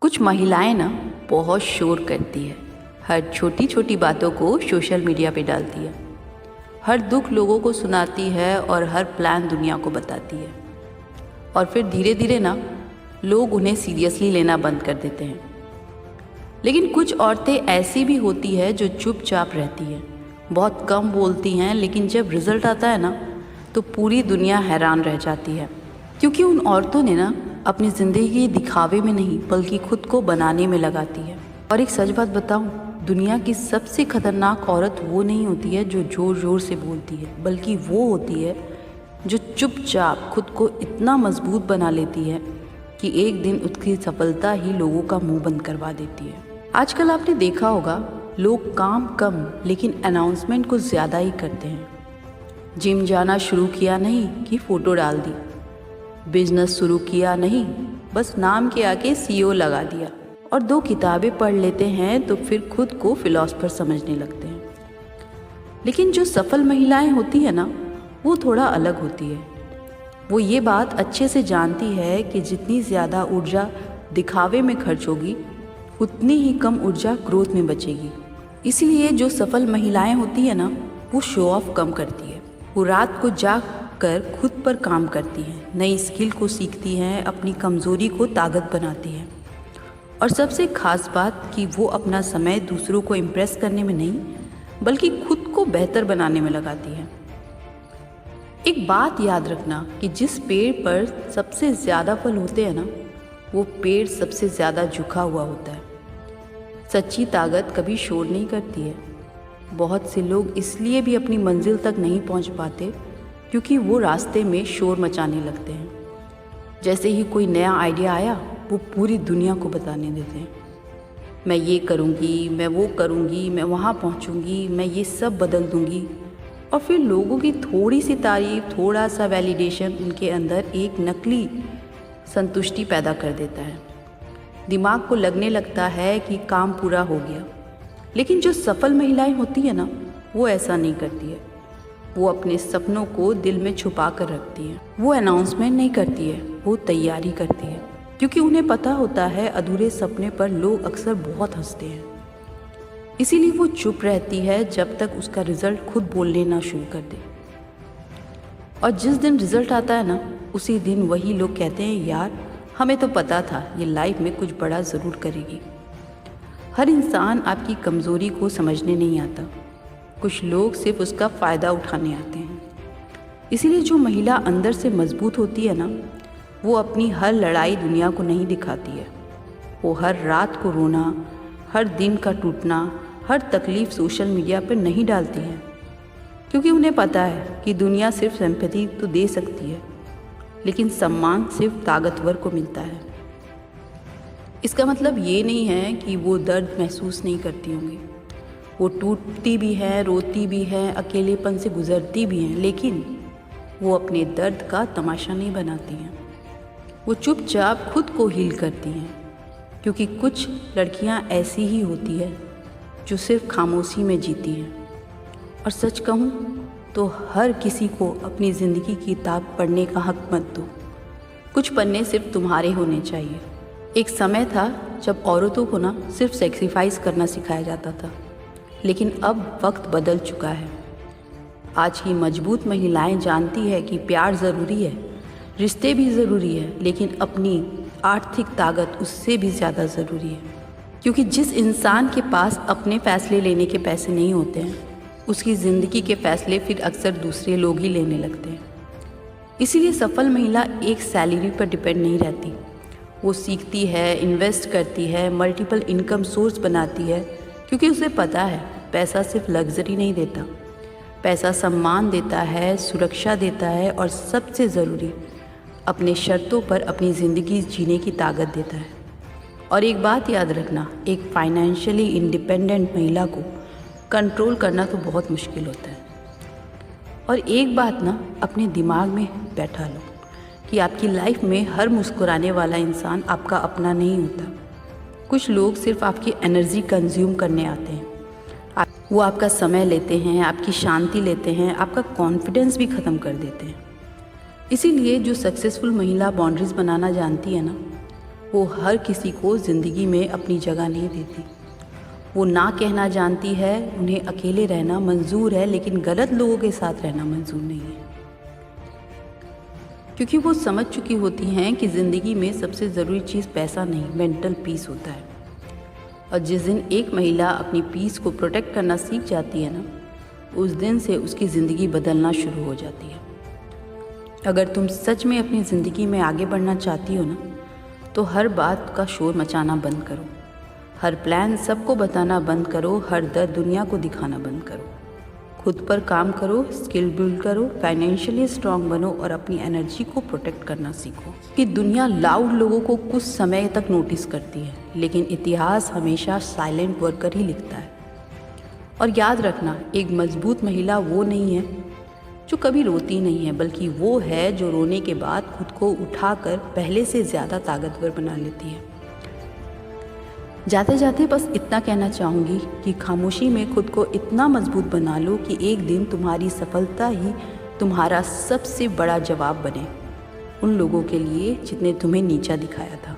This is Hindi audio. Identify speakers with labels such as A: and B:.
A: कुछ महिलाएं ना बहुत शोर करती है। हर छोटी छोटी बातों को सोशल मीडिया पे डालती है। हर दुख लोगों को सुनाती है और हर प्लान दुनिया को बताती है। और फिर धीरे धीरे ना लोग उन्हें सीरियसली लेना बंद कर देते हैं। लेकिन कुछ औरतें ऐसी भी होती है जो चुपचाप रहती है, बहुत कम बोलती हैं, लेकिन जब रिजल्ट आता है ना तो पूरी दुनिया हैरान रह जाती है। क्योंकि उन औरतों ने ना अपनी ज़िंदगी दिखावे में नहीं बल्कि खुद को बनाने में लगाती है। और एक सच बात बताऊं, दुनिया की सबसे खतरनाक औरत वो नहीं होती है जो ज़ोर ज़ोर से बोलती है, बल्कि वो होती है जो चुपचाप खुद को इतना मजबूत बना लेती है कि एक दिन उसकी सफलता ही लोगों का मुंह बंद करवा देती है। आजकल आपने देखा होगा, लोग काम कम लेकिन अनाउंसमेंट कुछ ज़्यादा ही करते हैं। जिम जाना शुरू किया नहीं कि फ़ोटो डाल दी, बिजनेस शुरू किया नहीं बस नाम के आगे सीईओ लगा दिया, और 2 किताबें पढ़ लेते हैं तो फिर खुद को फिलॉसफर समझने लगते हैं। लेकिन जो सफल महिलाएं होती है ना, वो थोड़ा अलग होती है। वो ये बात अच्छे से जानती है कि जितनी ज़्यादा ऊर्जा दिखावे में खर्च होगी उतनी ही कम ऊर्जा ग्रोथ में बचेगी। इसलिए जो सफल महिलाएं होती है ना, वो शो ऑफ कम करती है। वो रात को जाग कर खुद पर काम करती हैं, नई स्किल को सीखती हैं, अपनी कमज़ोरी को ताकत बनाती हैं। और सबसे ख़ास बात कि वो अपना समय दूसरों को इम्प्रेस करने में नहीं बल्कि खुद को बेहतर बनाने में लगाती है। एक बात याद रखना कि जिस पेड़ पर सबसे ज़्यादा फल होते हैं ना, वो पेड़ सबसे ज़्यादा झुका हुआ होता है। सच्ची ताकत कभी शोर नहीं करती है। बहुत से लोग इसलिए भी अपनी मंजिल तक नहीं पहुंच पाते क्योंकि वो रास्ते में शोर मचाने लगते हैं। जैसे ही कोई नया आइडिया आया, वो पूरी दुनिया को बताने देते हैं, मैं ये करूँगी, मैं वो करूँगी, मैं वहाँ पहुँचूँगी, मैं ये सब बदल दूँगी। और फिर लोगों की थोड़ी सी तारीफ, थोड़ा सा वैलिडेशन उनके अंदर एक नकली संतुष्टि पैदा कर देता है। दिमाग को लगने लगता है कि काम पूरा हो गया। लेकिन जो सफल महिलाएं होती है ना, वो ऐसा नहीं करती है। वो अपने सपनों को दिल में छुपा कर रखती है। वो अनाउंसमेंट नहीं करती है, वो तैयारी करती है, क्योंकि उन्हें पता होता है अधूरे सपने पर लोग अक्सर बहुत हंसते हैं। इसीलिए वो चुप रहती है जब तक उसका रिजल्ट खुद बोलने ना शुरू कर दे। और जिस दिन रिजल्ट आता है ना, उसी दिन वही लोग कहते हैं, यार हमें तो पता था ये लाइफ में कुछ बड़ा ज़रूर करेगी। हर इंसान आपकी कमज़ोरी को समझने नहीं आता, कुछ लोग सिर्फ उसका फ़ायदा उठाने आते हैं। इसीलिए जो महिला अंदर से मजबूत होती है ना, वो अपनी हर लड़ाई दुनिया को नहीं दिखाती है। वो हर रात को रोना, हर दिन का टूटना, हर तकलीफ़ सोशल मीडिया पर नहीं डालती है, क्योंकि उन्हें पता है कि दुनिया सिर्फ सिंपैथी तो दे सकती है, लेकिन सम्मान सिर्फ ताकतवर को मिलता है। इसका मतलब ये नहीं है कि वो दर्द महसूस नहीं करती होंगी। वो टूटती भी है, रोती भी है, अकेलेपन से गुजरती भी हैं, लेकिन वो अपने दर्द का तमाशा नहीं बनाती हैं। वो चुपचाप खुद को हील करती हैं, क्योंकि कुछ लड़कियां ऐसी ही होती है जो सिर्फ खामोशी में जीती हैं। और सच कहूँ तो हर किसी को अपनी ज़िंदगी की किताब पढ़ने का हक मत दो। कुछ पन्ने सिर्फ तुम्हारे होने चाहिए। एक समय था जब औरतों को ना सिर्फ सेक्रीफाइस करना सिखाया जाता था, लेकिन अब वक्त बदल चुका है। आज की मजबूत महिलाएं जानती है कि प्यार ज़रूरी है, रिश्ते भी ज़रूरी है, लेकिन अपनी आर्थिक ताकत उससे भी ज़्यादा ज़रूरी है। क्योंकि जिस इंसान के पास अपने फ़ैसले लेने के पैसे नहीं होते हैं, उसकी ज़िंदगी के फ़ैसले फिर अक्सर दूसरे लोग ही लेने लगते हैं। इसीलिए सफल महिला एक सैलरी पर डिपेंड नहीं रहती। वो सीखती है, इन्वेस्ट करती है, मल्टीपल इनकम सोर्स बनाती है, क्योंकि उसे पता है पैसा सिर्फ लग्जरी नहीं देता, पैसा सम्मान देता है, सुरक्षा देता है, और सबसे ज़रूरी अपने शर्तों पर अपनी ज़िंदगी जीने की ताकत देता है। और एक बात याद रखना, एक फाइनेंशियली इंडिपेंडेंट महिला को कंट्रोल करना तो बहुत मुश्किल होता है। और एक बात ना अपने दिमाग में बैठा लो कि आपकी लाइफ में हर मुस्कुराने वाला इंसान आपका अपना नहीं होता। कुछ लोग सिर्फ आपकी एनर्जी कंज्यूम करने आते हैं। वो आपका समय लेते हैं, आपकी शांति लेते हैं, आपका कॉन्फिडेंस भी ख़त्म कर देते हैं। इसीलिए जो सक्सेसफुल महिला बाउंड्रीज बनाना जानती है ना, वो हर किसी को ज़िंदगी में अपनी जगह नहीं देती। वो ना कहना जानती है, उन्हें अकेले रहना मंजूर है, लेकिन गलत लोगों के साथ रहना मंजूर नहीं है। क्योंकि वो समझ चुकी होती हैं कि ज़िंदगी में सबसे ज़रूरी चीज़ पैसा नहीं, मेंटल पीस होता है। और जिस दिन एक महिला अपनी पीस को प्रोटेक्ट करना सीख जाती है ना, उस दिन से उसकी ज़िंदगी बदलना शुरू हो जाती है। अगर तुम सच में अपनी ज़िंदगी में आगे बढ़ना चाहती हो ना, तो हर बात का शोर मचाना बंद करो, हर प्लान सबको बताना बंद करो, हर दर्द दुनिया को दिखाना बंद करो। खुद पर काम करो, स्किल बिल्ड करो, फाइनेंशियली स्ट्रांग बनो और अपनी एनर्जी को प्रोटेक्ट करना सीखो। कि दुनिया लाउड लोगों को कुछ समय तक नोटिस करती है, लेकिन इतिहास हमेशा साइलेंट वर्कर ही लिखता है। और याद रखना, एक मजबूत महिला वो नहीं है जो कभी रोती नहीं है, बल्कि वो है जो रोने के बाद खुद को उठाकर पहले से ज़्यादा ताकतवर बना लेती है। जाते जाते बस इतना कहना चाहूँगी कि खामोशी में खुद को इतना मजबूत बना लो कि एक दिन तुम्हारी सफलता ही तुम्हारा सबसे बड़ा जवाब बने उन लोगों के लिए जितने तुम्हें नीचा दिखाया था।